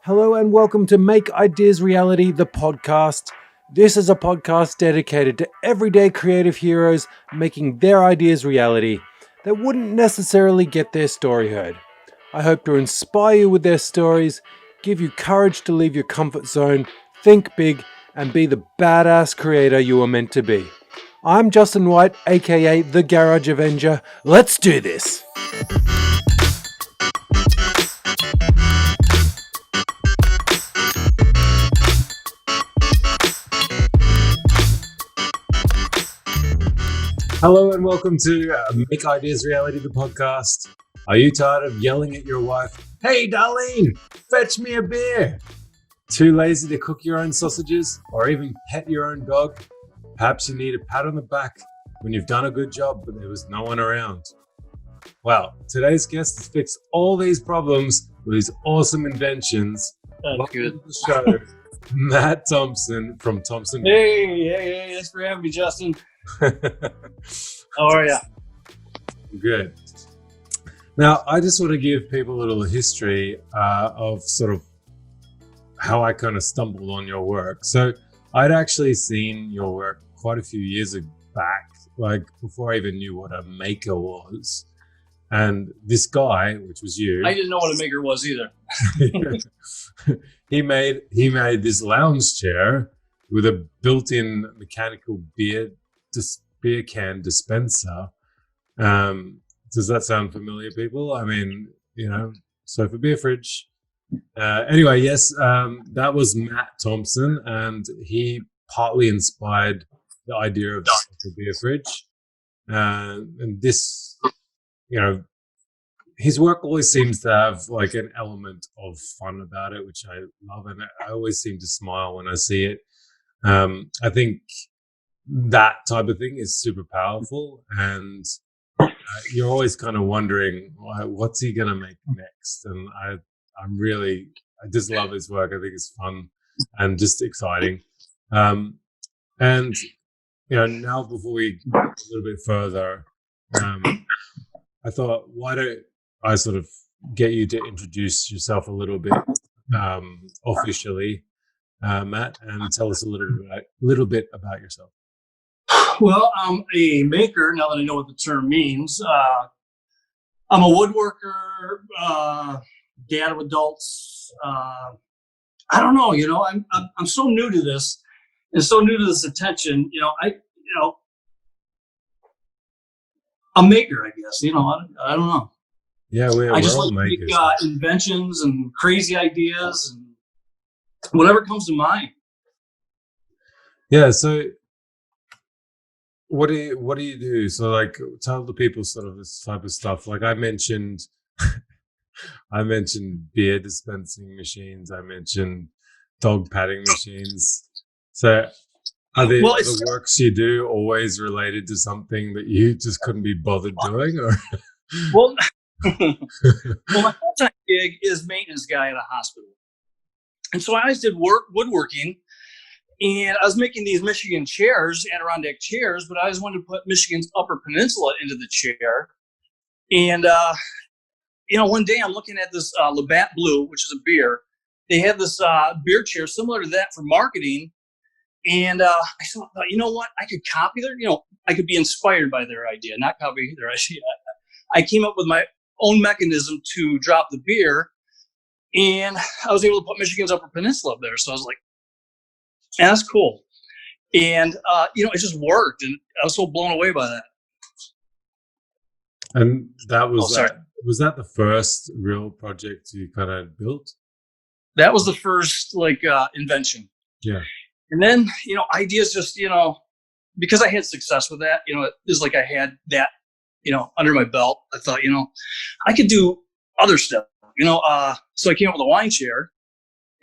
Hello and welcome to Make Ideas Reality, the podcast. This is a podcast dedicated to everyday creative heroes making their ideas reality that wouldn't necessarily get their story heard. I hope to inspire you with their stories, give you courage to leave your comfort zone, think big, and be the badass creator you are meant to be. I'm Justin White, aka The Garage Avenger. Let's do this! Hello and welcome to Make Ideas Reality, the podcast. Are you tired of yelling at your wife, "Hey Darlene, fetch me a beer"? Too lazy to cook your own sausages or even pet your own dog? Perhaps you need a pat on the back when you've done a good job but there was no one around. Well, today's guest has fixed all these problems with his awesome inventions. That's good. To the show, Matt Thompson from Thompson. Hey, thanks for having me, Justin. How are you? Good. Now, I just want to give people a little history of sort of how I kind of stumbled on your work. So I'd actually seen your work quite a few years back, like before I even knew what a maker was. And this guy, which was you, I didn't know what a maker was either. he made this lounge chair with a built-in mechanical beer can dispenser. Does that sound familiar, people? I mean, so for beer fridge. Anyway, yes, that was Matt Thompson, and he partly inspired the idea of the beer fridge. And this, his work always seems to have like an element of fun about it, which I love, and I always seem to smile when I see it. I think that type of thing is super powerful, and you're always kind of wondering, what's he going to make next? And I just love his work. I think it's fun and just exciting. And now before we go a little bit further, I thought, why don't I sort of get you to introduce yourself a little bit officially, Matt, and tell us a little bit about yourself. Well, I'm a maker, now that I know what the term means. I'm a woodworker, dad of adults. I don't know, I'm so new to this and so new to this attention. A maker, I guess. I don't know. Yeah, I just all like makers. make inventions and crazy ideas and whatever comes to mind. Yeah. So, what do you do? So, like, tell the people sort of this type of stuff. Like I mentioned, beer dispensing machines. I mentioned dog patting machines. So, are the works you do always related to something that you just couldn't be bothered doing, or? Well, my full-time gig is maintenance guy at a hospital. And so I always did woodworking, and I was making these Michigan chairs, Adirondack chairs, but I always wanted to put Michigan's Upper Peninsula into the chair. And, one day I'm looking at this Labatt Blue, which is a beer. They had this beer chair similar to that for marketing. And I thought, you know what? I could copy I could be inspired by their idea, not copy their idea. I came up with my own mechanism to drop the beer, and I was able to put Michigan's Upper Peninsula up there. So I was like, yeah, that's cool. And, it just worked, and I was so blown away by that. And that was was that the first real project you kind of built? That was the first invention. Yeah. And then, ideas just, because I had success with that, it was like I had that, under my belt. I thought, I could do other stuff, so I came up with a wine chair,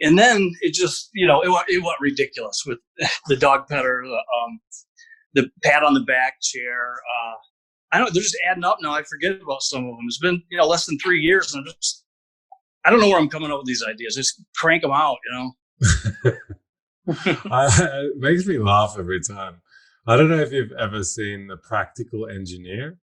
and then it just, it went ridiculous with the dog petter, the pat on the back chair. I don't, they're just adding up now. I forget about some of them. It's been, less than 3 years, and I don't know where I'm coming up with these ideas. Just crank them out, It makes me laugh every time. I don't know if you've ever seen The Practical Engineer.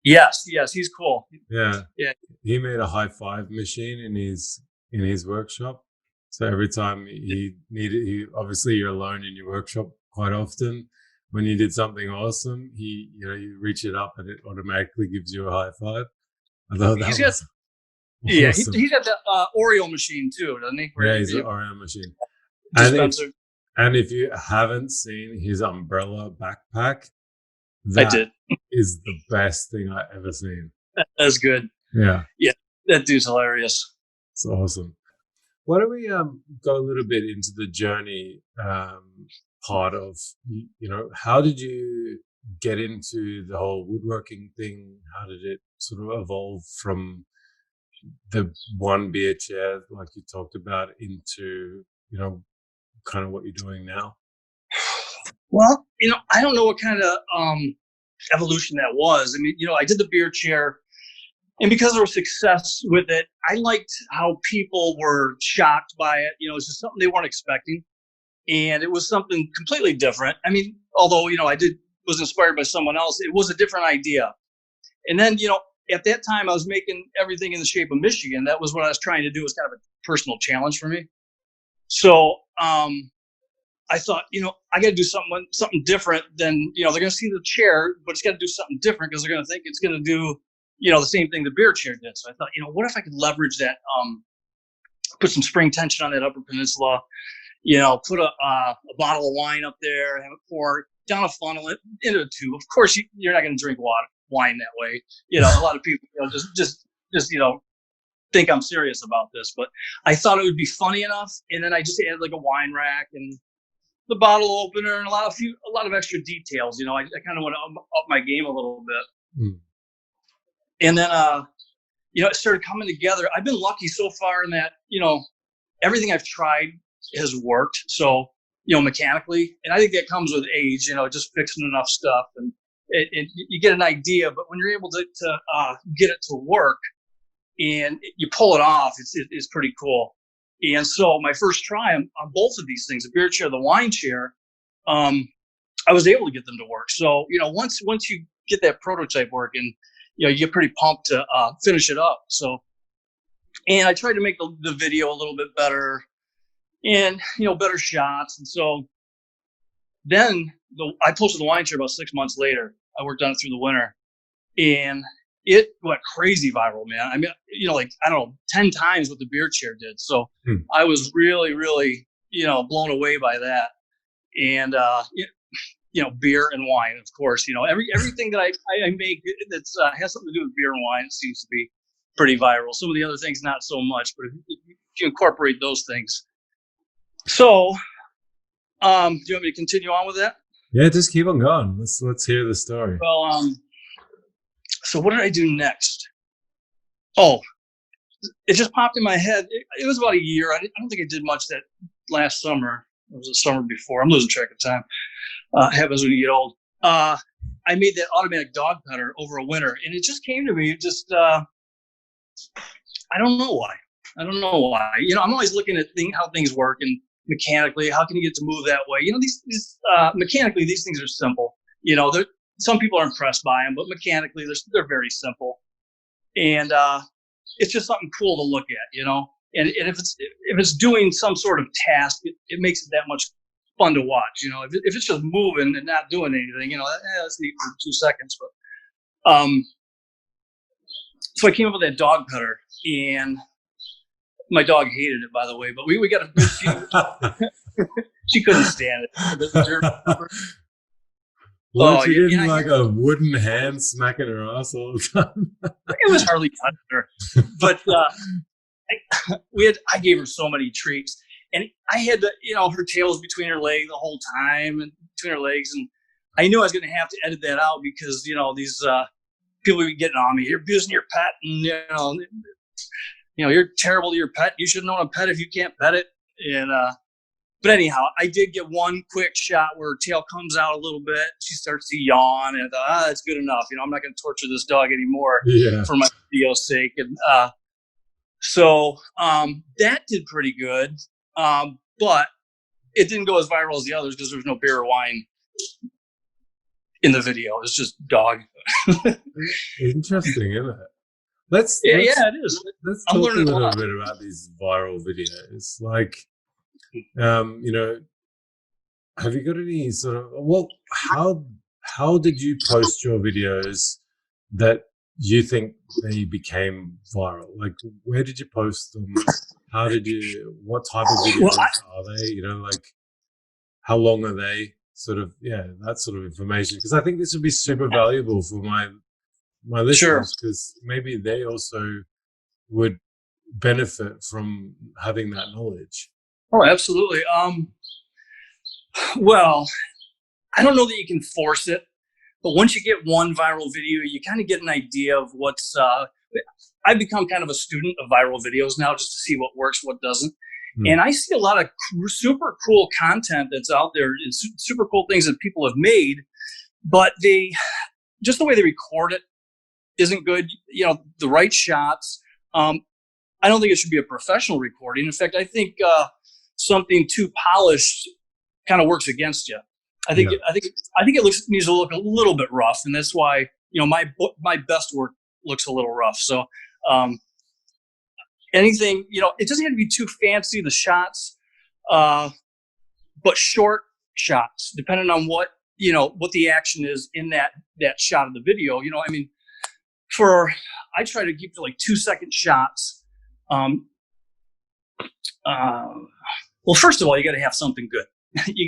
Yes, he's cool. Yeah. Yeah. He made a high five machine in his in his workshop. So every time he obviously you're alone in your workshop quite often. When you did something awesome, you reach it up and it automatically gives you a high five. I thought that was awesome. He's got the Oreo machine too, doesn't he? Yeah, he's an Oreo machine. Dispenser. And if you haven't seen his umbrella backpack, I did. Is the best thing I've ever seen. That's good. Yeah. Yeah, that dude's hilarious. It's awesome. Why don't we go a little bit into the journey part of, how did you get into the whole woodworking thing? How did it sort of evolve from the one beer chair, like you talked about, into, kind of what you're doing now? Well, I don't know what kind of evolution that was. I mean, I did the beer chair, and because there was success with it, I liked how people were shocked by it. It's just something they weren't expecting, and it was something completely different. I mean, although I was inspired by someone else, it was a different idea. And then at that time, I was making everything in the shape of Michigan. That was what I was trying to do. It was kind of a personal challenge for me. So I thought, I got to do something different than, they're going to see the chair, but it's got to do something different because they're going to think it's going to do, the same thing the beer chair did. So I thought, what if I could leverage that, put some spring tension on that upper peninsula, put a bottle of wine up there, have it pour down a funnel into a tube. Of course, you're not going to drink wine that way. A lot of people, just think I'm serious about this, but I thought it would be funny enough. And then I just added like a wine rack and the bottle opener and a lot of extra details. I kind of want to up my game a little bit. Mm. And then, it started coming together. I've been lucky so far in that, everything I've tried has worked. So, mechanically, and I think that comes with age, just fixing enough stuff and you get an idea, but when you're able to get it to work and you pull it off, it's pretty cool. And so my first try on both of these things, the beer chair, the wine chair, I was able to get them to work. So, once you get that prototype working, you get pretty pumped to finish it up. So, and I tried to make the video a little bit better and, better shots. And so then I posted the wine chair about 6 months later. I worked on it through the winter and it went crazy viral, man. I mean, like, I don't know, 10 times what the beer chair did. So I was really, really, blown away by that. And, beer and wine, of course, everything that I make that's has something to do with beer and wine seems to be pretty viral. Some of the other things, not so much, but if you incorporate those things. So, do you want me to continue on with that? Yeah, just keep on going. Let's hear the story. Well, so what did I do next? Oh, it just popped in my head. It was about a year. I don't think I did much that last summer. It was the summer before. I'm losing track of time. Happens when you get old. I made that automatic dog petter over a winter, and it just came to me. I don't know why. I'm always looking at how things work and mechanically, how can you get to move that way? These mechanically, these things are simple. Some people are impressed by them, but mechanically, they're very simple. And it's just something cool to look at, And if it's doing some sort of task, it makes it that much fun to watch. If it's just moving and not doing anything, that's neat for 2 seconds. But so I came up with that dog petter, and my dog hated it, by the way. But we got a good few. She couldn't stand it. What, you didn't like a wooden hand smacking her ass all the time? It was hardly touching her. But I gave her so many treats. And I had her tail was between her legs the whole time and between her legs. And I knew I was going to have to edit that out because, these people would be getting on me. You're abusing your pet and, you're terrible to your pet. You shouldn't own a pet if you can't pet it. And, but anyhow, I did get one quick shot where her tail comes out a little bit. She starts to yawn, and I thought, that's good enough. I'm not going to torture this dog anymore for my video's sake. And so that did pretty good, but it didn't go as viral as the others because there was no beer or wine in the video. It was just dog. Interesting, isn't it? let's Yeah, let's yeah, it is. let's I'm talk a learning a little lot. bit about these viral videos. Like, you know, have you got any sort of how did you post your videos that you think they became viral? Like, where did you post them? How did you? What type of Well, videos are they? You know, like how long are they? Sort of, yeah, that sort of information. Because I think this would be super valuable for my sure. listeners, because maybe they also would benefit from having that knowledge. Oh, absolutely. Well, I don't know that you can force it, but once you get one viral video, you kind of get an idea of what's. I've become kind of a student of viral videos now, just to see what works, what doesn't. And I see a lot of super cool content that's out there, and super cool things that people have made, but they just the way they record it isn't good. You know, the right shots. I don't think it should be a professional recording. In fact, I think something too polished kind of works against you. I think it needs to look a little bit rough, and that's why my best work looks a little rough. So anything, it doesn't have to be too fancy, the shots, but short shots, depending on what the action is in that shot of the video. I mean, I try to keep to like 2-second shots. Well, first of all, you got to have something good. you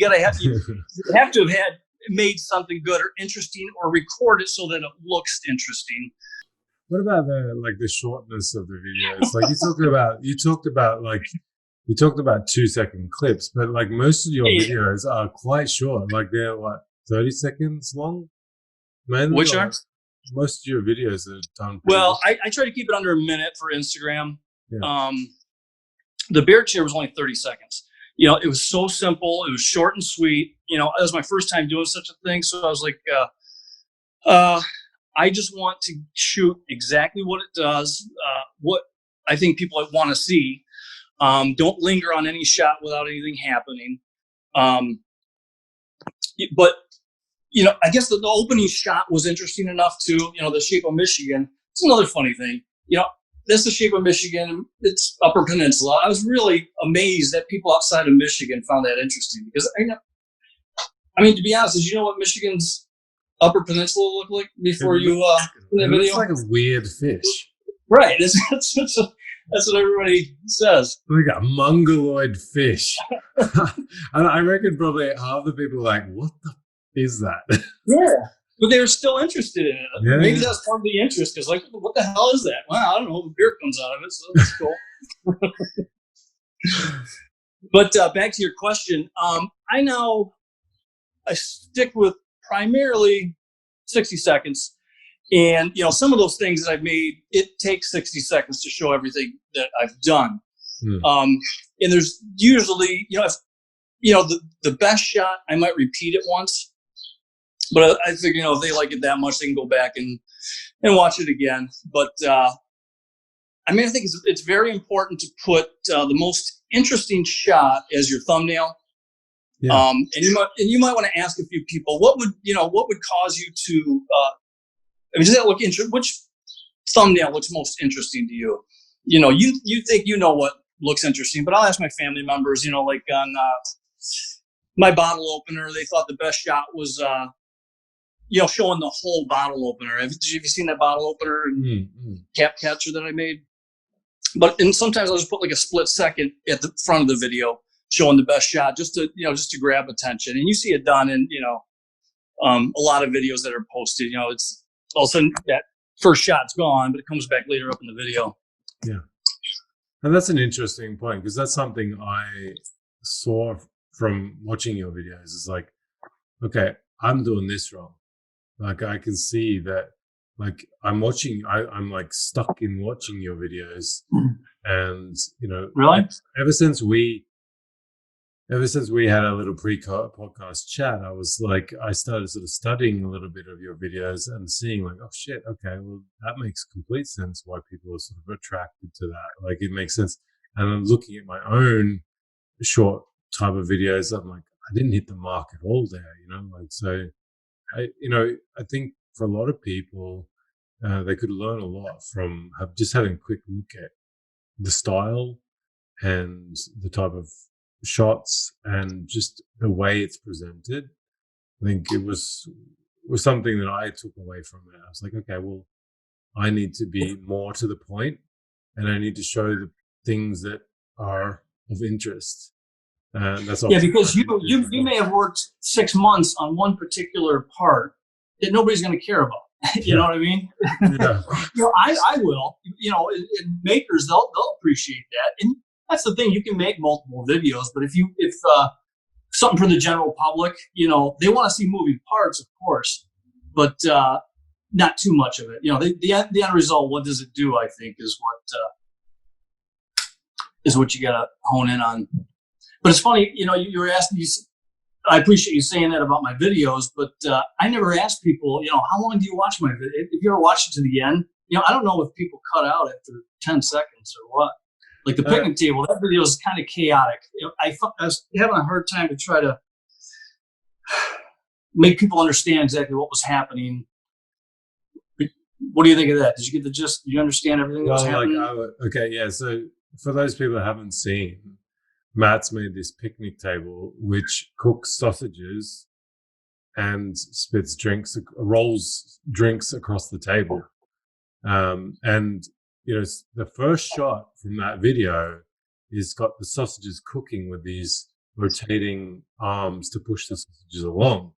have to have made something good or interesting, or record it so that it looks interesting. What about the shortness of the videos? Like you talked about 2-second clips, but like most of your videos are quite short. Like they're what, 30 seconds long? Mainly, which are most of your videos are done. Well, I try to keep it under a minute for Instagram. Yeah. The beard chair was only 30 seconds. It was so simple. It was short and sweet. It was my first time doing such a thing. So I was like, I just want to shoot exactly what it does, what I think people want to see. Don't linger on any shot without anything happening. But, I guess the opening shot was interesting enough too. The shape of Michigan. It's another funny thing. That's the shape of Michigan. It's Upper Peninsula. I was really amazed that people outside of Michigan found that interesting, because I mean, to be honest, did you know what Michigan's Upper Peninsula looked like before you it looks like a weird fish. Right. That's what everybody says. Like a mongoloid fish. And I reckon probably half the people are like, what the is that? Yeah. But they were still interested in it. Yeah, Maybe that's part of the interest, because like, what the hell is that? Well, I don't know. The beer comes out of it, so that's cool. But back to your question, I stick with primarily 60 seconds. And, some of those things that I've made, it takes 60 seconds to show everything that I've done. And there's usually, if the best shot, I might repeat it once. But I figure, if they like it that much, they can go back and watch it again. But I think it's very important to put the most interesting shot as your thumbnail. Yeah. And you might want to ask a few people, what would cause you to does that look interesting? Which thumbnail looks most interesting to you? You think what looks interesting, but I'll ask my family members. Like on my bottle opener, they thought the best shot was showing the whole bottle opener. Have you seen that bottle opener and cap catcher that I made? And sometimes I'll just put like a split second at the front of the video showing the best shot, just to grab attention. And you see it done in a lot of videos that are posted. It's all of a sudden that first shot's gone, but it comes back later up in the video. Yeah, and that's an interesting point, because that's something I saw from watching your videos. It's like, okay, I'm doing this wrong. Like I can see that, like I'm like stuck in watching your videos, and really, ever since we had a little pre-podcast chat, I started sort of studying a little bit of your videos and seeing like, oh shit, okay, well that makes complete sense why people are sort of attracted to that. Like it makes sense. And I'm looking at my own short type of videos. I'm like, I didn't hit the mark at all there, so. I think for a lot of people, they could learn a lot from just having a quick look at the style and the type of shots and just the way it's presented. I think it was something that I took away from it. I was like, okay, well, I need to be more to the point, and I need to show the things that are of interest. And that's because you may have worked 6 months on one particular part that nobody's going to care about. You know what I mean? Yeah. I will. And makers they'll appreciate that, and that's the thing. You can make multiple videos, but if something for the general public, they want to see moving parts, of course, but not too much of it. The end result. What does it do? I think is what you got to hone in on. But it's funny, you were asking me. I appreciate you saying that about my videos, but I never ask people, how long do you watch my video? If you ever watch it to the end, I don't know if people cut out after 10 seconds or what. Like the picnic table, that video is kind of chaotic. I was having a hard time to try to make people understand exactly what was happening. What do you think of that? Did you get the gist? Did you understand everything that was happening? Okay, yeah. So for those people that haven't seen, Matt's made this picnic table which cooks sausages and rolls drinks across the table. And the first shot from that video is got the sausages cooking with these rotating arms to push the sausages along.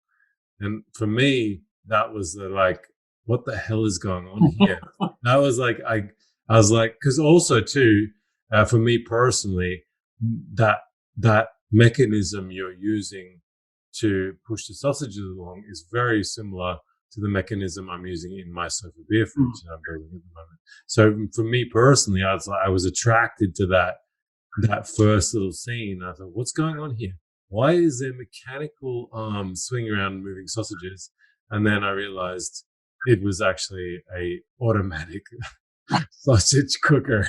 And for me, that was what the hell is going on here? That was like, I was like, because also too, for me personally, that mechanism you're using to push the sausages along is very similar to the mechanism I'm using in my sofa beer fridge that I'm building at the moment. So for me personally, I was attracted to that first little scene. I thought, what's going on here? Why is there mechanical arms swinging around and moving sausages? And then I realized it was actually a automatic sausage cooker.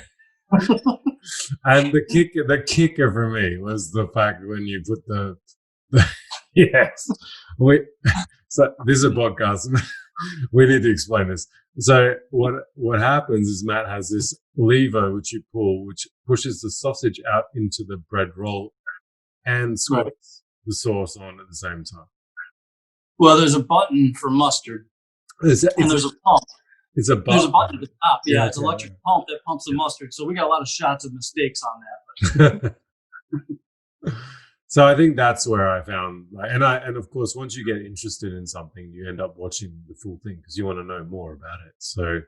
And the kicker for me was the fact when you put the yes. So this is a podcast. We need to explain this. So what happens is Matt has this lever which you pull, which pushes the sausage out into the bread roll and squirts the sauce on at the same time. Well, there's a button for mustard, and there's a pump. It's a button. There's a button at the top. Yeah, it's an electric pump that pumps the mustard. So we got a lot of shots of mistakes on that. So I think that's where I found, and of course, once you get interested in something, you end up watching the full thing because you want to know more about it. So,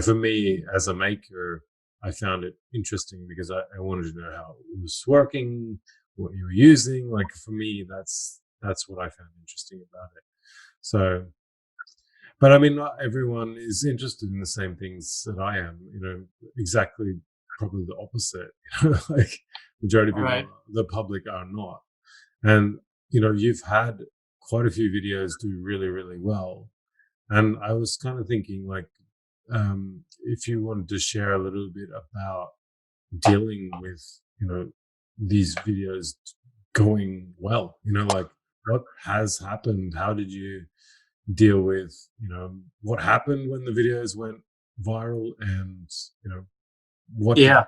for me as a maker, I found it interesting because I wanted to know how it was working, what you were using. Like for me, that's what I found interesting about it. So, but I mean, not everyone is interested in the same things that I am. Exactly, probably the opposite. Like majority of people, the public are not. And you've had quite a few videos do really, really well. And I was kind of thinking, like, if you wanted to share a little bit about dealing with, these videos going well, like what has happened? How did you deal with, what happened when the videos went viral and, what to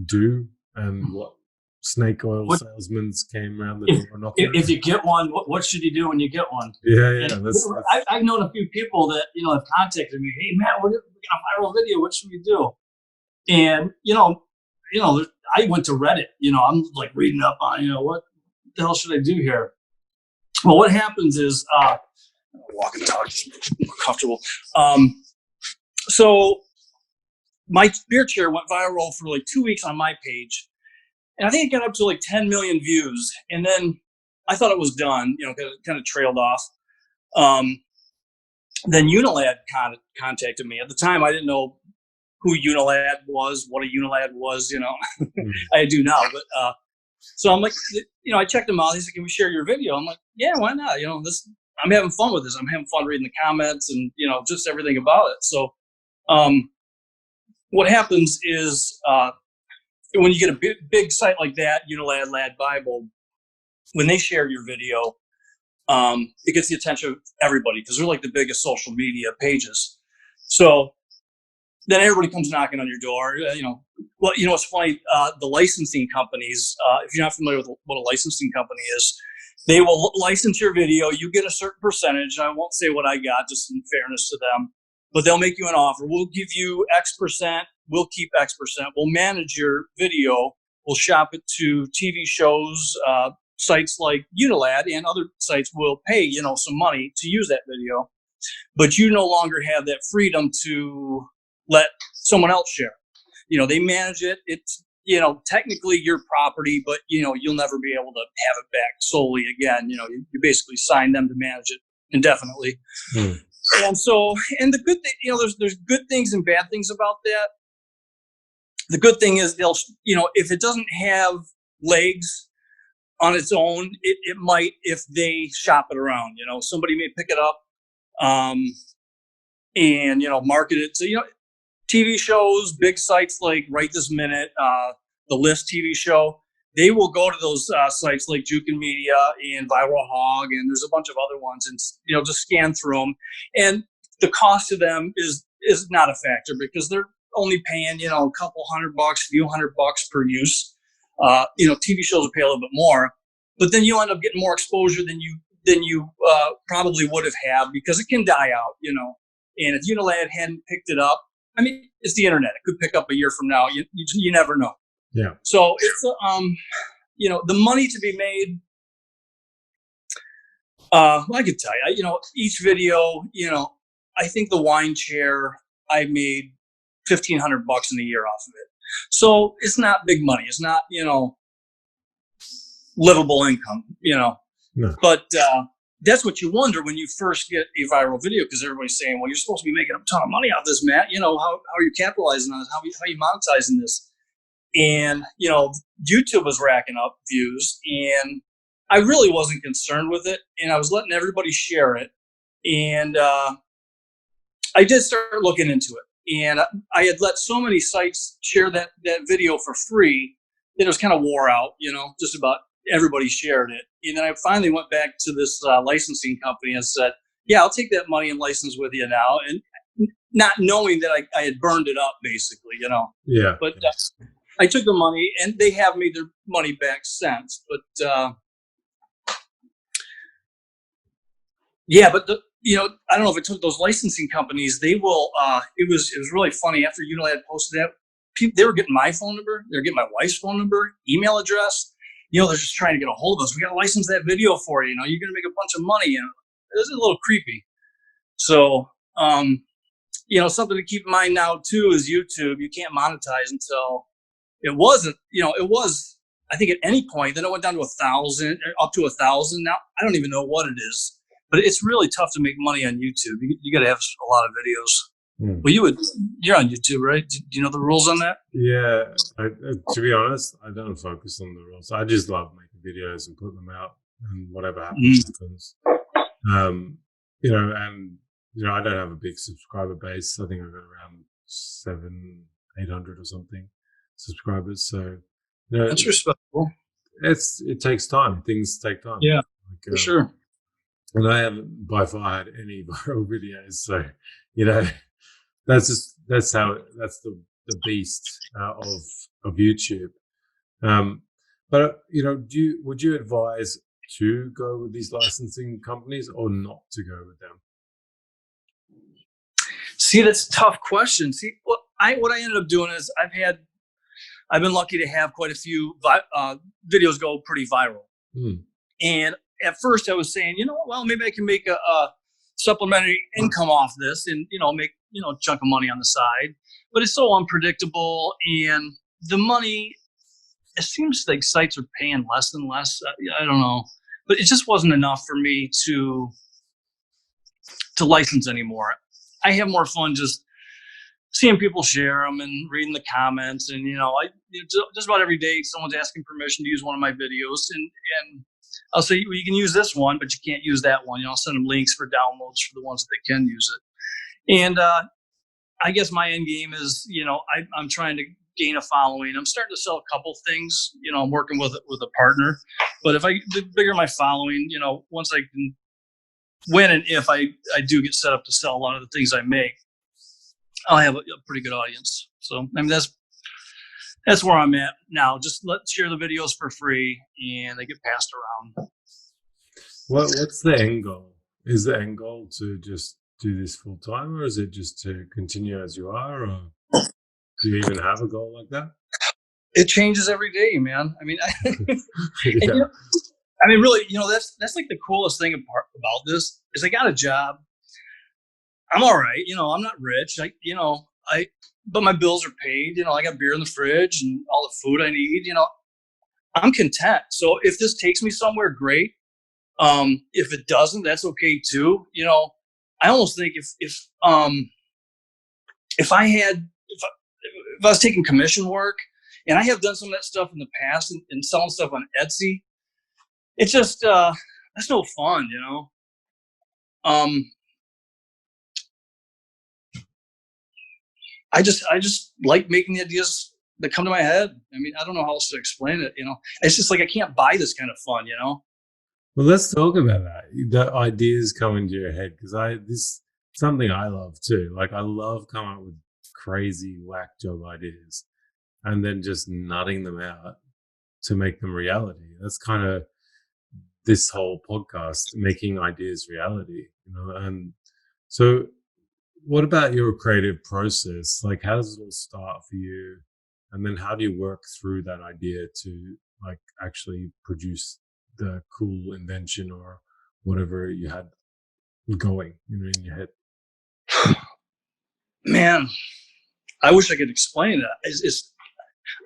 do and what snake oil salesmen came around the door knocking. If you get one, what should you do when you get one? Yeah. I've known a few people that, have contacted me. Hey, Matt, we're getting a viral video. What should we do? And, I went to Reddit. I'm like reading up on, what the hell should I do here? Well, what happens is, walk and talk, more comfortable. So my beer chair went viral for like 2 weeks on my page. And I think it got up to like 10 million views. And then I thought it was done, kind of trailed off. Then Unilad contacted me. At the time, I didn't know who Unilad was, what a Unilad was, I do now. But so I'm like, I checked them out. He said, can we share your video? I'm like, yeah, why not? I'm having fun with this. I'm having fun reading the comments and, just everything about it. So what happens is when you get a big site like that, Unilad, Lad Bible, when they share your video, it gets the attention of everybody because they're like the biggest social media pages. So then everybody comes knocking on your door. Well, it's funny. The licensing companies, if you're not familiar with what a licensing company is, they will license your video. You get a certain percentage. I won't say what I got, just in fairness to them, but they'll make you an offer. We'll give you X percent. We'll keep X percent. We'll manage your video. We'll shop it to TV shows, sites like Unilad, and other sites will pay, some money to use that video. But you no longer have that freedom to let someone else share. They manage it. It's, technically your property, but, you'll never be able to have it back solely again. You basically sign them to manage it indefinitely. And so, and the good thing, there's good things and bad things about that. The good thing is they'll, if it doesn't have legs on its own, it might, if they shop it around, somebody may pick it up, and, market it to, TV shows, big sites like Right This Minute, the List TV show, they will go to those sites like Jukin Media and Viral Hog, and there's a bunch of other ones, and just scan through them. And the cost to them is not a factor because they're only paying a couple $100, few $100 per use. TV shows will pay a little bit more, but then you end up getting more exposure than you probably would have had because it can die out. And if Unilad hadn't picked it up, I mean, it's the internet. It could pick up a year from now. You never know. Yeah. So it's the money to be made. I could tell you, each video, I think the wine chair I made $1,500 in a year off of it. So it's not big money. It's not livable income. No. But that's what you wonder when you first get a viral video, because everybody's saying, well, you're supposed to be making a ton of money off this, Matt. How are you capitalizing on this? How are you monetizing this? And, YouTube was racking up views, and I really wasn't concerned with it. And I was letting everybody share it. And I did start looking into it. And I had let so many sites share that video for free that it was kind of wore out, just about everybody shared it. And then I finally went back to this licensing company and said, yeah, I'll take that money and license with you now. And not knowing that I had burned it up, basically, Yeah. But I took the money, and they have made their money back since. But but I don't know if it took those licensing companies. They will. It was really funny after Unilad posted that. They were getting my phone number. They were getting my wife's phone number, email address. They're just trying to get a hold of us. We got to license that video for you. You're going to make a bunch of money. It was a little creepy. So, something to keep in mind now too is YouTube. You can't monetize until it wasn't. It was. I think at any point. Then it went down to 1,000, up to 1,000. Now I don't even know what it is. But it's really tough to make money on YouTube. You got to have a lot of videos. Well, you're on YouTube, right? Do you know the rules on that? Yeah. To be honest, I don't focus on the rules. I just love making videos and put them out, and whatever happens. And I don't have a big subscriber base. I think I've got around 700-800 or something subscribers. So that's respectable. It takes time. Things take time. Yeah, for sure. And I haven't by far had any viral videos. So that's the beast of YouTube. But would you advise to go with these licensing companies or not to go with them? See, that's a tough question. See, what I ended up doing is I've been lucky to have quite a few videos go pretty viral. And at first I was saying, well, maybe I can make a supplementary income off this and, make, a chunk of money on the side. But it's so unpredictable, and the money, it seems like sites are paying less and less. I don't know, but it just wasn't enough for me to license anymore. I have more fun just seeing people share them and reading the comments. And, just about every day someone's asking permission to use one of my videos, and I'll say, well, you can use this one, but you can't use that one. I'll send them links for downloads for the ones that they can use it. And I guess my end game is, I'm trying to gain a following. I'm starting to sell a couple things. I'm working with a partner. But the bigger my following, once I can, when and if I do get set up to sell a lot of the things I make, I have a pretty good audience. So I mean that's where I'm at now. Just let's share the videos for free, and they get passed around. What's the end goal? Is the end goal to just do this full time, or is it just to continue as you are, or do you even have a goal like that? It changes every day, man. I mean, and, Yeah. I mean, really, that's like the coolest thing about this is I got a job. I'm all right. I'm not rich. But my bills are paid. I got beer in the fridge and all the food I need. I'm content. So if this takes me somewhere, great. If it doesn't, that's okay too. I almost think if I had if I was taking commission work, and I have done some of that stuff in the past and selling stuff on Etsy, it's just that's no fun. Um, I just like making the ideas that come to my head. I mean, I don't know how else to explain it. It's just like I can't buy this kind of fun. Well, let's talk about that. The ideas come into your head because this something I love too. Like I love coming up with crazy whack job ideas and then just nutting them out to make them reality. That's kind of this whole podcast, making ideas reality. And so what about your creative process? Like, how does it all start for you? And then how do you work through that idea to like actually produce the cool invention or whatever you had going, in your head? Man, I wish I could explain it.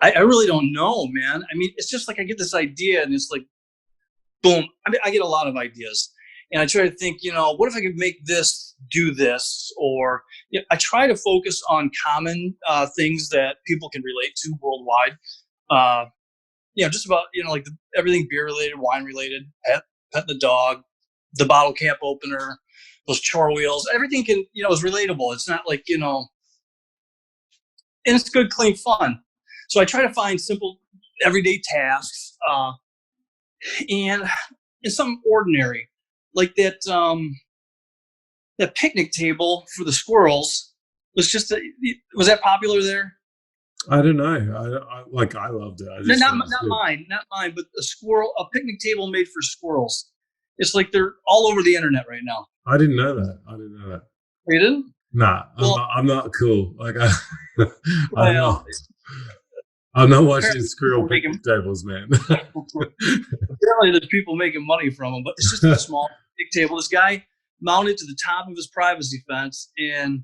I really don't know, man. I mean, it's just like I get this idea and it's like, boom. I mean, I get a lot of ideas and I try to think, what if I could make this do this? Or I try to focus on common things that people can relate to worldwide. Just about, like everything beer related, wine related, pet the dog, the bottle cap opener, those chore wheels, everything is relatable. It's not like, and it's good, clean fun. So I try to find simple, everyday tasks, and something ordinary, like that picnic table for the squirrels was that popular there? I don't know. I loved it. I No, just thought it was not good. mine, but a picnic table made for squirrels. It's like they're all over the internet right now. I didn't know that. I didn't know that. You didn't? Nah, Well, I'm not cool. Like I'm well, not. I'm not watching apparently squirrel picnic tables, man. apparently there's people making money from them, but it's just a small picnic table. This guy mounted to the top of his privacy fence and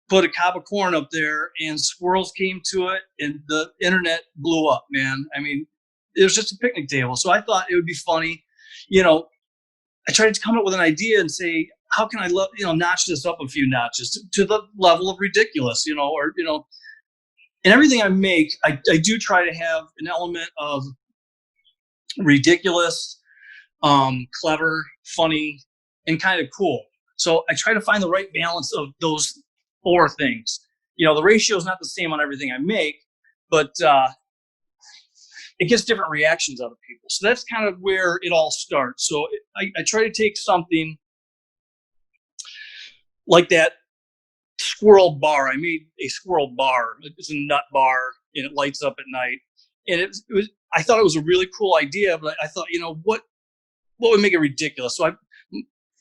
put a cob of corn up there, and squirrels came to it, and the internet blew up, man. I mean, it was just a picnic table. So I thought it would be funny. I tried to come up with an idea and say, how can I notch this up a few notches to the level of ridiculous, and everything I make, I do try to have an element of ridiculous, clever, funny, and kind of cool. So I try to find the right balance of those four things. The ratio is not the same on everything I make, but it gets different reactions out of people. So that's kind of where it all starts. So I try to take something like that squirrel bar. I made a squirrel bar. It's a nut bar and it lights up at night. And it was I thought it was a really cool idea, but I thought, what would make it ridiculous? So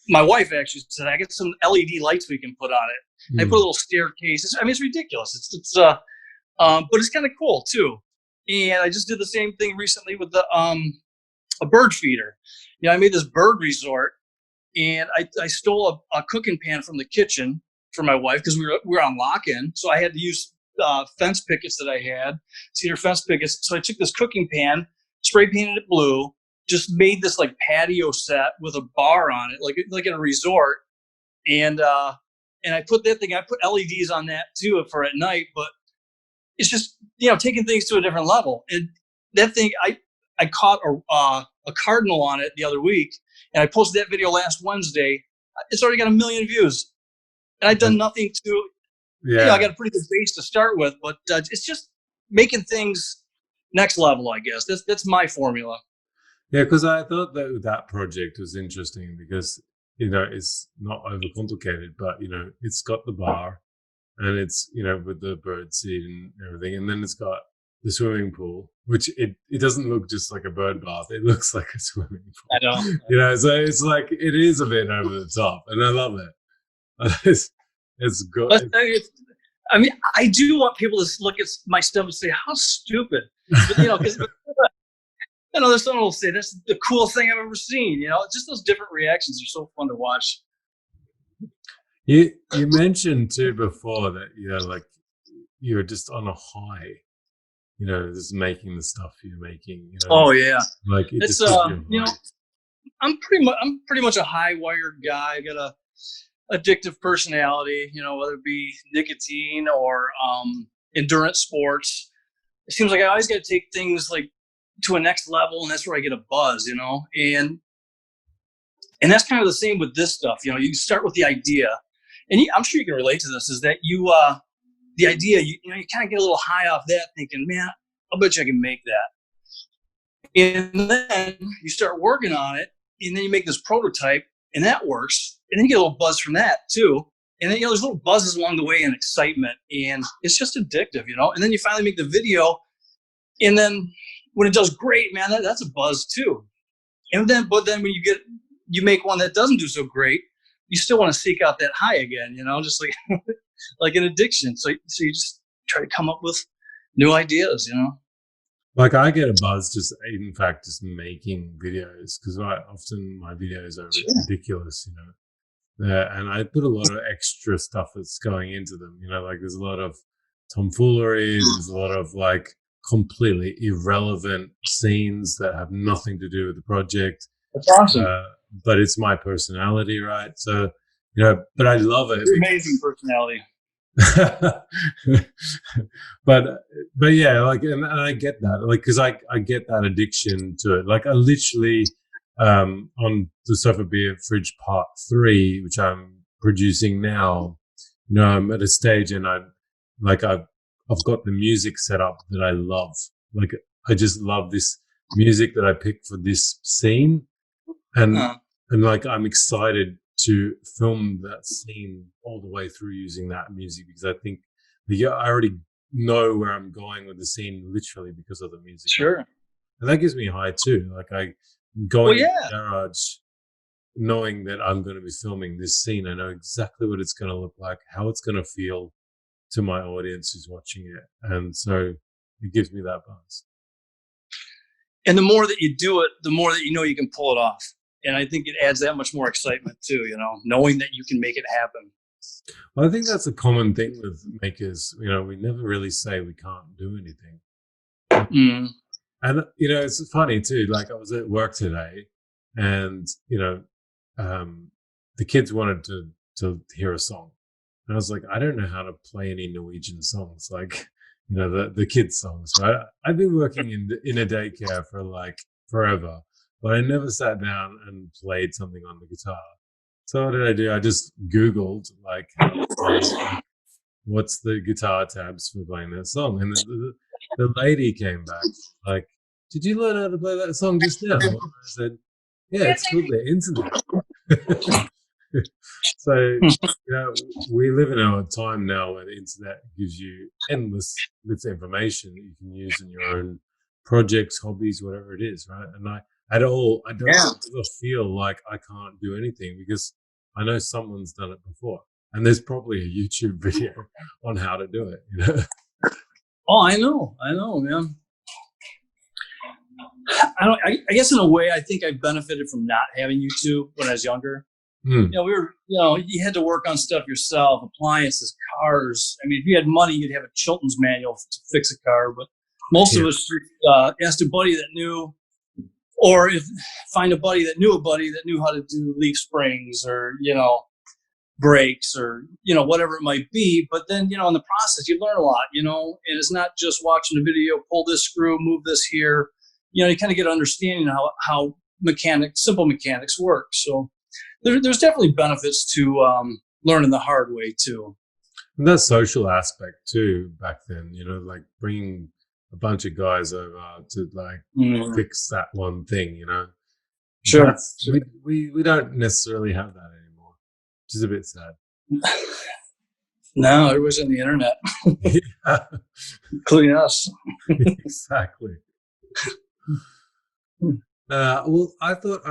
my wife actually said, I get some LED lights we can put on it. I put a little staircase. It's ridiculous. But it's kind of cool too. And I just did the same thing recently with a bird feeder. I made this bird resort, and I stole a cooking pan from the kitchen for my wife because we were on lock-in. So I had to use fence pickets that I had, cedar fence pickets. So I took this cooking pan, spray painted it blue, just made this like patio set with a bar on it, like in a resort. And I put that thing. I put LEDs on that too for at night, but it's just taking things to a different level. And that thing, I caught a cardinal on it the other week, and I posted that video last Wednesday. It's already got 1 million views, and I've done nothing to. Yeah, I got a pretty good base to start with, but it's just making things next level. I guess that's my formula. yeah. Because I thought that project was interesting because it's not overcomplicated, but it's got the bar, and it's, with the bird seed and everything, and then it's got the swimming pool, which it doesn't look just like a bird bath; it looks like a swimming pool. I know. So it's like it is a bit over the top, and I love it. It's good. I mean, I do want people to look at my stuff and say, "How stupid!" But, because there's someone who will say, "That's the coolest thing I've ever seen." Just those different reactions are so fun to watch. You mentioned too before that like you're just on a high, just making the stuff you're making. Oh yeah, like it's I'm pretty much a high wired guy. I got a addictive personality. Whether it be nicotine or endurance sports. It seems like I always got to take things like to a next level, and that's where I get a buzz. And that's kind of the same with this stuff. You start with the idea. And I'm sure you can relate to this, is that the idea, you kind of get a little high off that thinking, man, I'll bet you I can make that. And then you start working on it, and then you make this prototype, and that works. And then you get a little buzz from that too. And then, there's little buzzes along the way and excitement, and it's just addictive, And then you finally make the video, and then when it does great, man, that's a buzz too. But then when you make one that doesn't do so great, you still want to seek out that high again, just like like an addiction. So you just try to come up with new ideas, Like I get a buzz just making videos, because often my videos are ridiculous, and I put a lot of extra stuff that's going into them. Like there's a lot of tomfoolery, there's a lot of like completely irrelevant scenes that have nothing to do with the project. That's awesome. But it's my personality, right? So, but I love it. Amazing personality. but yeah, like, and I get that, like, because I get that addiction to it. Like I literally, on the Sofa Beer Fridge Part 3, which I'm producing now, I'm at a stage, and I've got the music set up that I love. Like I just love this music that I picked for this scene, and like I'm excited to film that scene all the way through using that music, because I think I already know where I'm going with the scene literally because of the music. Sure. And that gives me a high too. Like I go in the garage knowing that I'm going to be filming this scene. I know exactly what it's going to look like, how it's going to feel to my audience who's watching it. And so it gives me that buzz. And the more that you do it, the more that you can pull it off. And I think it adds that much more excitement too, knowing that you can make it happen. Well, I think that's a common thing with makers. We never really say we can't do anything. Mm. And, it's funny too. Like I was at work today, and, the kids wanted to hear a song. And I was like, I don't know how to play any Norwegian songs, like, the kids' songs, right? I've been working in a daycare for like forever, but I never sat down and played something on the guitar. So what did I do? I just Googled like what's the guitar tabs for playing that song, and the lady came back like, "Did you learn how to play that song just now?" And I said, "Yeah, it's called the internet." So we live in a time now where the internet gives you endless bits of information that you can use in your own projects, hobbies, whatever it is, right? And I don't ever feel like I can't do anything, because I know someone's done it before, and there's probably a YouTube video on how to do it. Oh, I know, man. I guess in a way, I think I benefited from not having YouTube when I was younger. You had to work on stuff yourself, appliances, cars. I mean, if you had money, you'd have a Chilton's manual to fix a car, but most of us asked a buddy that knew, or find a buddy that knew a buddy that knew how to do leaf springs or, brakes or, whatever it might be. But then, in the process, you learn a lot, and it's not just watching a video, pull this screw, move this here. You kind of get an understanding of how simple mechanics work. So there's definitely benefits to learning the hard way too. And that social aspect too, back then, like bringing a bunch of guys over to like fix that one thing, Sure. We don't necessarily have that anymore, which is a bit sad. No, it was on the internet, Yeah, including us. exactly. Well, I thought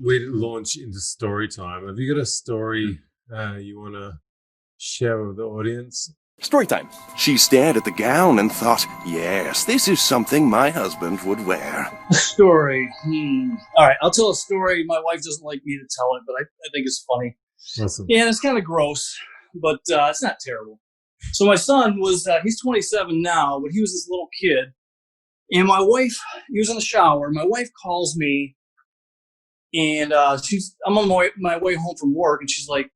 we'd launch into story time. Have you got a story you want to share with the audience? Story time. She stared at the gown and thought, yes, this is something my husband would wear. Story. All right, I'll tell a story. My wife doesn't like me to tell it, but I think it's funny. Awesome. Yeah, it's kind of gross, but it's not terrible. So my son was, he's 27 now, but he was this little kid. And my wife, he was in the shower. My wife calls me, and I'm on my way home from work, and she's like,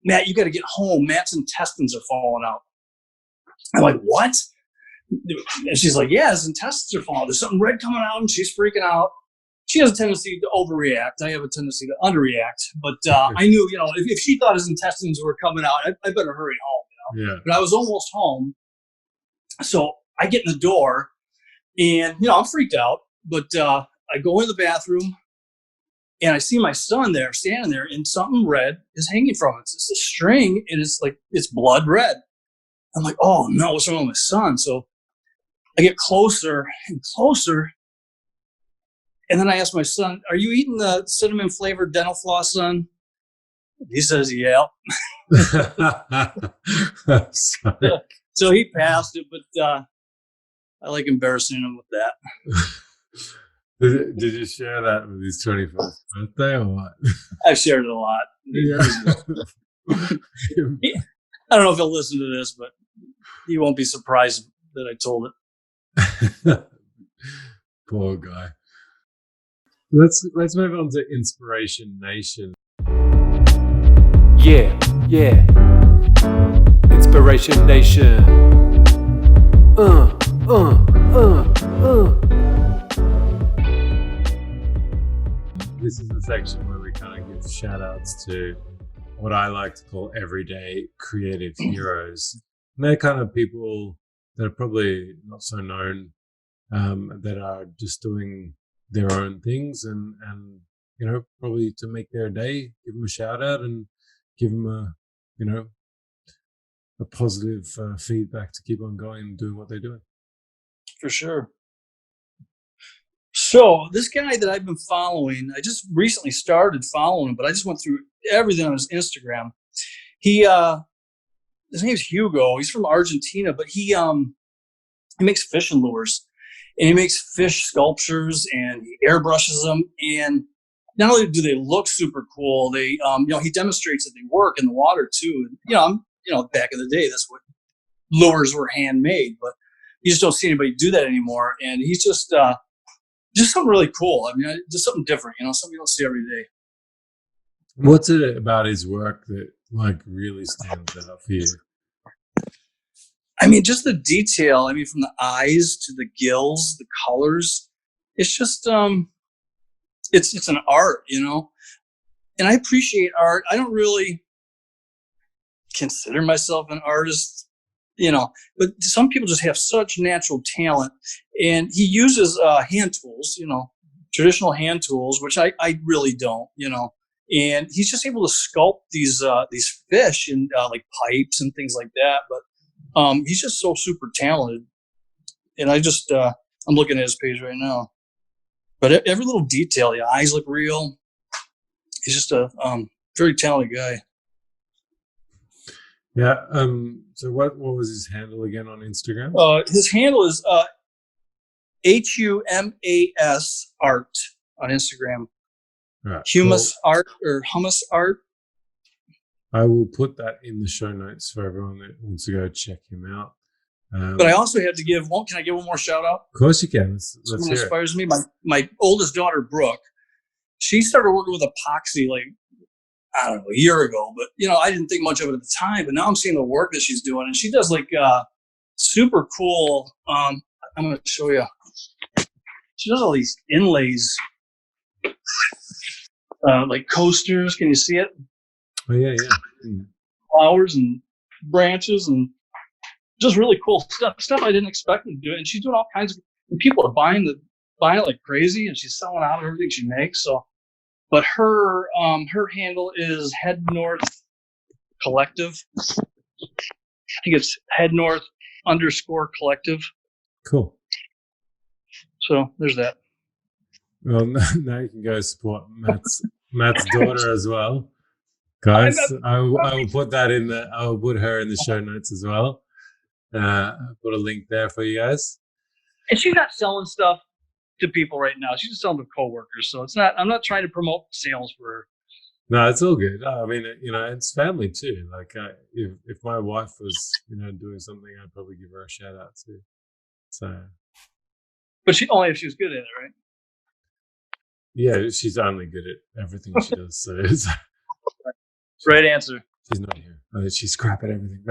Matt, you got to get home. Matt's intestines are falling out. I'm like, what? And she's like, yeah, his intestines are falling out. There's something red coming out, and she's freaking out. She has a tendency to overreact. I have a tendency to underreact. But I knew, if she thought his intestines were coming out, I better hurry home. Yeah. But I was almost home. So I get in the door, and, I'm freaked out. But I go in the bathroom, and I see my son there, standing there, and something red is hanging from it. It's a string, and it's blood red. I'm like, oh no, what's wrong with my son? So I get closer and closer. And then I ask my son, are you eating the cinnamon flavored dental floss, son? He says, yeah. So he passed it, but I like embarrassing him with that. Did you share that with his 21st birthday or what? I've shared it a lot. Yeah. I don't know if he'll listen to this, but he won't be surprised that I told it. Poor guy. Let's move on to Inspiration Nation. Yeah. Inspiration Nation. This is the section where we kind of give shout outs to what I like to call everyday creative heroes. And they're kind of people that are probably not so known, that are just doing their own things and probably to make their day, give them a shout out and give them a positive feedback to keep on going and doing what they're doing. For sure. So this guy that I've been following, I just recently started following him, but I just went through everything on his Instagram. His name's Hugo. He's from Argentina, but he makes fishing lures, and he makes fish sculptures, and he airbrushes them. And not only do they look super cool, they he demonstrates that they work in the water too. And back in the day, that's what lures were handmade, but you just don't see anybody do that anymore. And he's just something really cool. I mean, just something different, something you don't see every day. What's it about his work that really stands out for you? I mean, just the detail. I mean, from the eyes to the gills, the colors. It's just it's an art, And I appreciate art. I don't really consider myself an artist, but some people just have such natural talent. And he uses hand tools, traditional hand tools, which I really don't, And he's just able to sculpt these fish and like pipes and things like that. But he's just so super talented. And I just I'm looking at his page right now. But every little detail, the eyes look real. He's just a very talented guy. Yeah. So what was his handle again on Instagram? His handle is HUMAS art on Instagram. Right, Humus art or hummus art. I will put that in the show notes for everyone that wants to go check him out. But I also had to give one. Can I give one more shout out? Of course you can. Let's Someone hear inspires me. My oldest daughter, Brooke, she started working with epoxy I don't know, a year ago. But I didn't think much of it at the time. But now I'm seeing the work that she's doing, and she does super cool. I'm going to show you. She does all these inlays, like coasters. Can you see it? Oh yeah. Flowers and branches and just really cool stuff I didn't expect her to do. And she's doing all kinds of, and people are buying it like crazy, and she's selling out everything she makes. So, but her handle is Head North Collective. think it's Head North _collective. Cool. So there's that. Well, now you can go support Matt's daughter as well, guys. I will put that in the. I will put her in the show notes as well. I'll put a link there for you guys. And she's not selling stuff to people right now. She's just selling to coworkers. So it's not. I'm not trying to promote sales for her. No, it's all good. I mean, it's family too. Like, if my wife was, doing something, I'd probably give her a shout out too. So, but only if she was good at it, right? Yeah, she's only good at everything she does. So it's right answer. She's not here. She's crap at everything.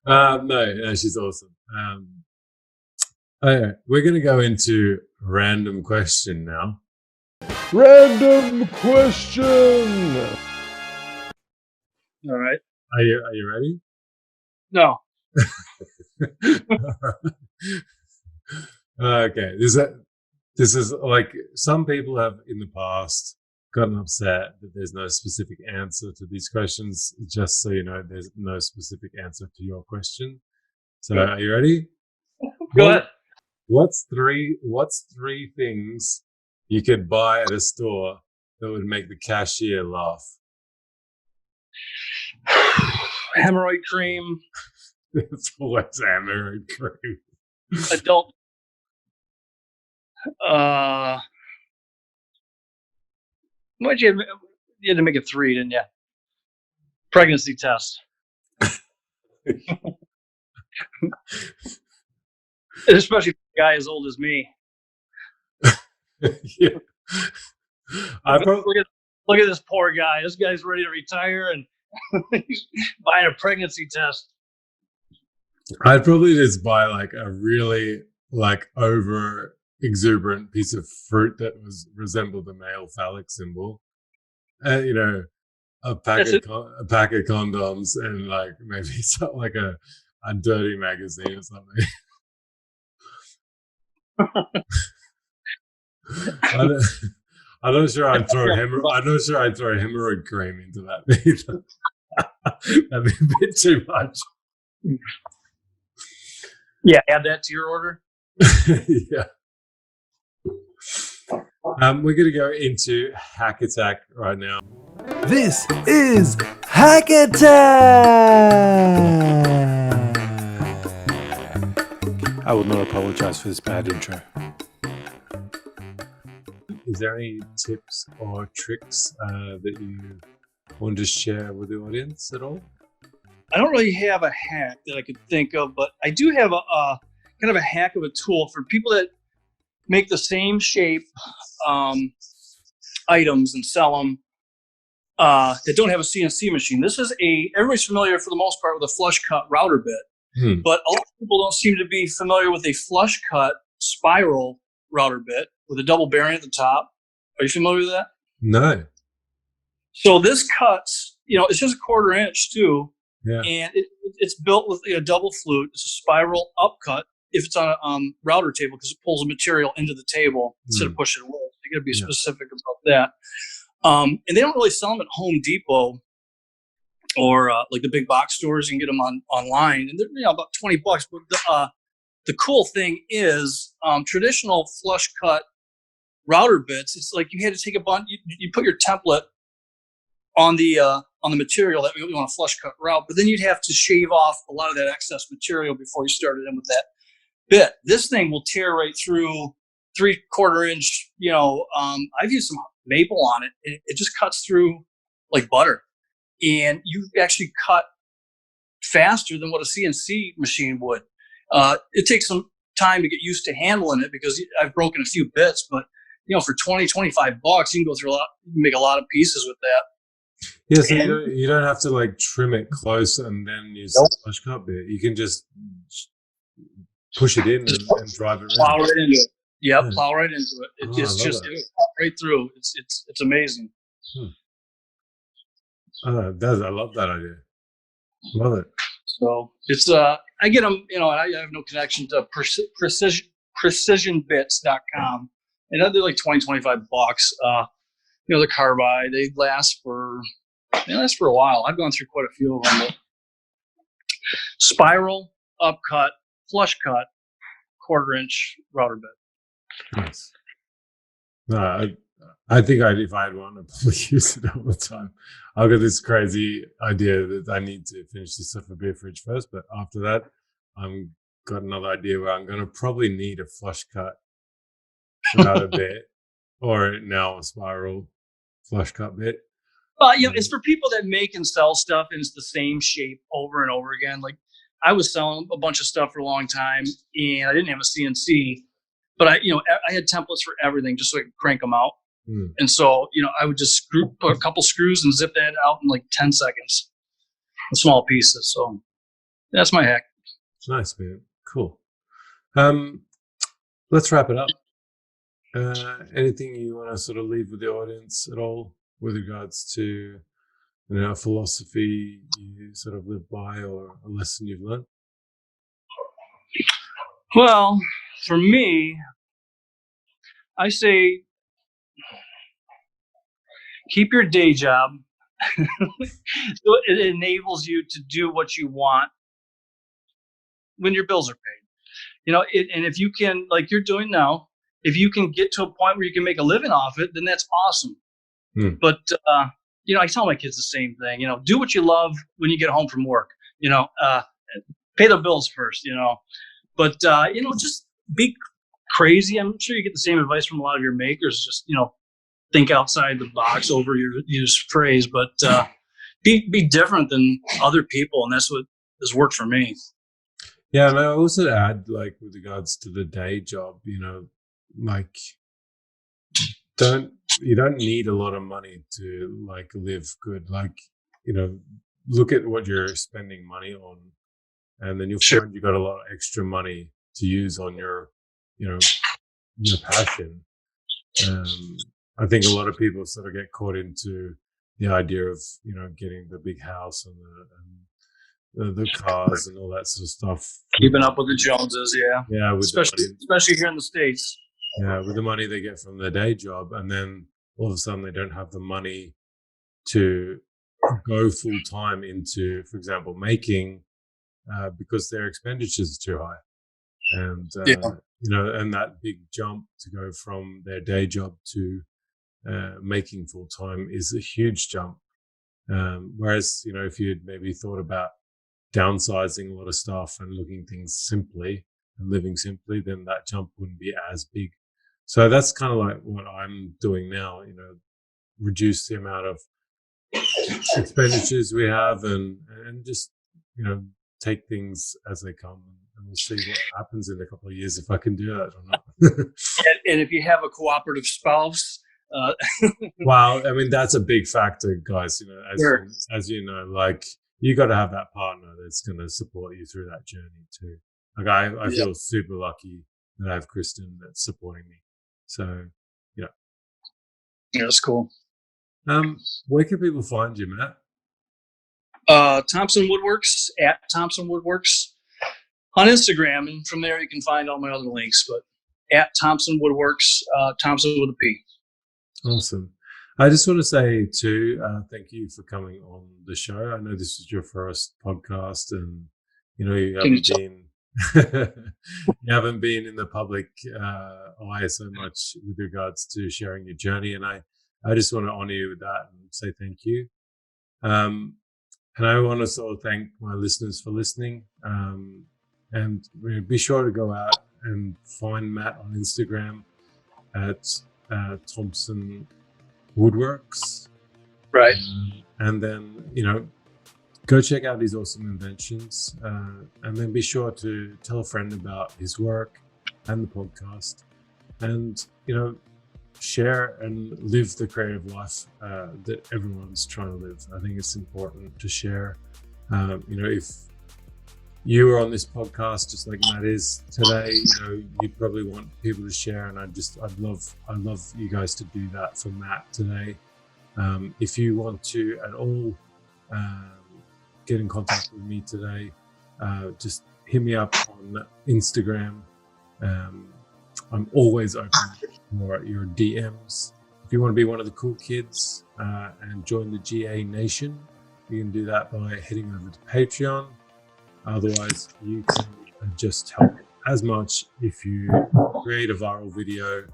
No, she's awesome. Okay, we're going to go into random question now. Random question. All right. Are you ready? No. Okay. This is like some people have in the past gotten upset that there's no specific answer to these questions. Just so you know, there's no specific answer to your question. So, are you ready? Go ahead. What's three things you could buy at a store that would make the cashier laugh? Hemorrhoid cream. It's always hemorrhoid cream. Adult. You had to make it 3, didn't you? Pregnancy test. Especially for a guy as old as me. Yeah. Look at this poor guy. This guy's ready to retire and he's buying a pregnancy test. I'd probably just buy like a really over exuberant piece of fruit that resembled a male phallic symbol, and a pack of condoms, and maybe something like a dirty magazine or something. I'm not sure I'd throw hemorrhoid cream into that either. That'd be a bit too much. Yeah, add that to your order. Yeah. We're going to go into Hacky Sack right now. This is Hacky Sack. I will not apologize for this bad intro. Is there any tips or tricks that you want to share with the audience at all? I don't really have a hack that I could think of, but I do have a kind of a hack of a tool for people that make the same shape items and sell them that don't have a CNC machine. This is everybody's familiar for the most part with a flush cut router bit, but a lot of people don't seem to be familiar with a flush cut spiral router bit with a double bearing at the top. Are you familiar with that? No. So this cuts, it's just a 1/4 inch too. Yeah. And it's built with a double flute. It's a spiral upcut if it's on a router table because it pulls the material into the table instead of pushing it away. You got to be specific about that. And they don't really sell them at Home Depot or like the big box stores. You can get them online, and they're about $20. But the cool thing is traditional flush cut router bits. It's like you had to take a bunch. You put your template on the material that you want to flush cut route, but then you'd have to shave off a lot of that excess material before you started in with that bit. This thing will tear right through 3/4 inch. I've used some maple on it. It just cuts through like butter, and you actually cut faster than what a CNC machine would. It takes some time to get used to handling it because I've broken a few bits, but for $20-$25, you can go through you can make a lot of pieces with that. Yeah, so you don't have to trim it close and then use the flush cut bit. You can just push it in and drive it plow around. right into it. Yep, plow right into it. It just right through. It's amazing. I love that idea. Love it. So it's I get them. I have no connection to precisionbits.com, and they're like $20-$25. The carbide, they last for Yeah, that's for a while. I've gone through quite a few of them. Spiral, upcut, flush cut, 1/4 inch router bit. Nice. No, I think if I had one, I'd probably use it all the time. I've got this crazy idea that I need to finish this off a beer fridge first, but after that, I'm got another idea where I'm going to probably need a flush cut router bit, or now a spiral flush cut bit. It's for people that make and sell stuff and it's the same shape over and over again. Like I was selling a bunch of stuff for a long time and I didn't have a CNC, but I had templates for everything just so I could crank them out. And so, I would just put a couple screws and zip that out in like 10 seconds in small pieces. So that's my hack. Nice, man. Cool. Let's wrap it up. Anything you want to sort of leave with the audience at all with regards to a philosophy you sort of live by or a lesson you've learned? Well, for me, I say keep your day job. So it enables you to do what you want when your bills are paid. And if you can, like you're doing now, if you can get to a point where you can make a living off it, then that's awesome. But, I tell my kids the same thing, do what you love when you get home from work, pay the bills first, but, just be crazy. I'm sure you get the same advice from a lot of your makers, just, think outside the box, over your used phrase, but, be different than other people. And that's what has worked for me. Yeah. And I also add, like, with regards to the day job, like, you don't need a lot of money to like live good. Like, look at what you're spending money on, and then you'll find you got a lot of extra money to use on your passion. I think a lot of people sort of get caught into the idea of getting the big house and the cars and all that sort of stuff. Keeping up with the Joneses, yeah, especially here in the States. Yeah, with the money they get from their day job, and then all of a sudden they don't have the money to go full time into, for example, making, because their expenditures are too high, and and that big jump to go from their day job to making full time is a huge jump. Whereas if you'd maybe thought about downsizing a lot of stuff and looking things simply and living simply, then that jump wouldn't be as big. So that's kind of like what I'm doing now, reduce the amount of expenditures we have and just, take things as they come, and we'll see what happens in a couple of years if I can do that or not. And if you have a cooperative spouse, well, I mean, that's a big factor, guys, Sure. as you know, like you got to have that partner that's going to support you through that journey too. Like I feel super lucky that I have Kristen that's supporting me. So, yeah, that's cool. Where can people find you, Matt? Thompson Woodworks, at Thompson Woodworks on Instagram, and from there you can find all my other links. But at Thompson Woodworks, Thompson with a P. Awesome. I just want to say too, thank you for coming on the show. I know this is your first podcast, and you haven't been you haven't been in the public eye so much with regards to sharing your journey, and I just want to honor you with that and say thank you. And I want to sort of thank my listeners for listening. And be sure to go out and find Matt on Instagram at Thompson Woodworks. Right. And then, go check out his awesome inventions. And then be sure to tell a friend about his work and the podcast. And, share and live the creative life that everyone's trying to live. I think it's important to share. If you were on this podcast just like Matt is today, you'd probably want people to share, and I'd love you guys to do that for Matt today. If you want to at all get in contact with me today, just hit me up on Instagram. I'm always open for your DMs. You If you want to be one of the cool kids and join the GA Nation, you can do that by heading over to Patreon. Otherwise, you can just help as much if you create a viral video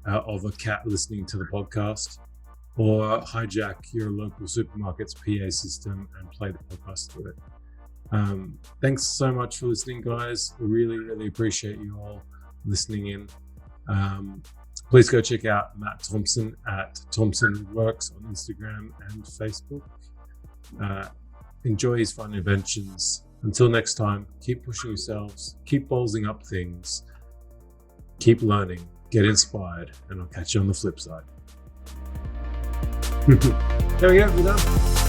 of a cat listening to the podcast, or hijack your local supermarket's PA system and play the podcast through it. Thanks so much for listening, guys. We really, really appreciate you all listening in. Please go check out Matt Thompson at Thompson Woodworks on Instagram and Facebook. Enjoy his fun inventions. Until next time, keep pushing yourselves, keep ballsing up things, keep learning, get inspired, and I'll catch you on the flip side. There we go, we're done.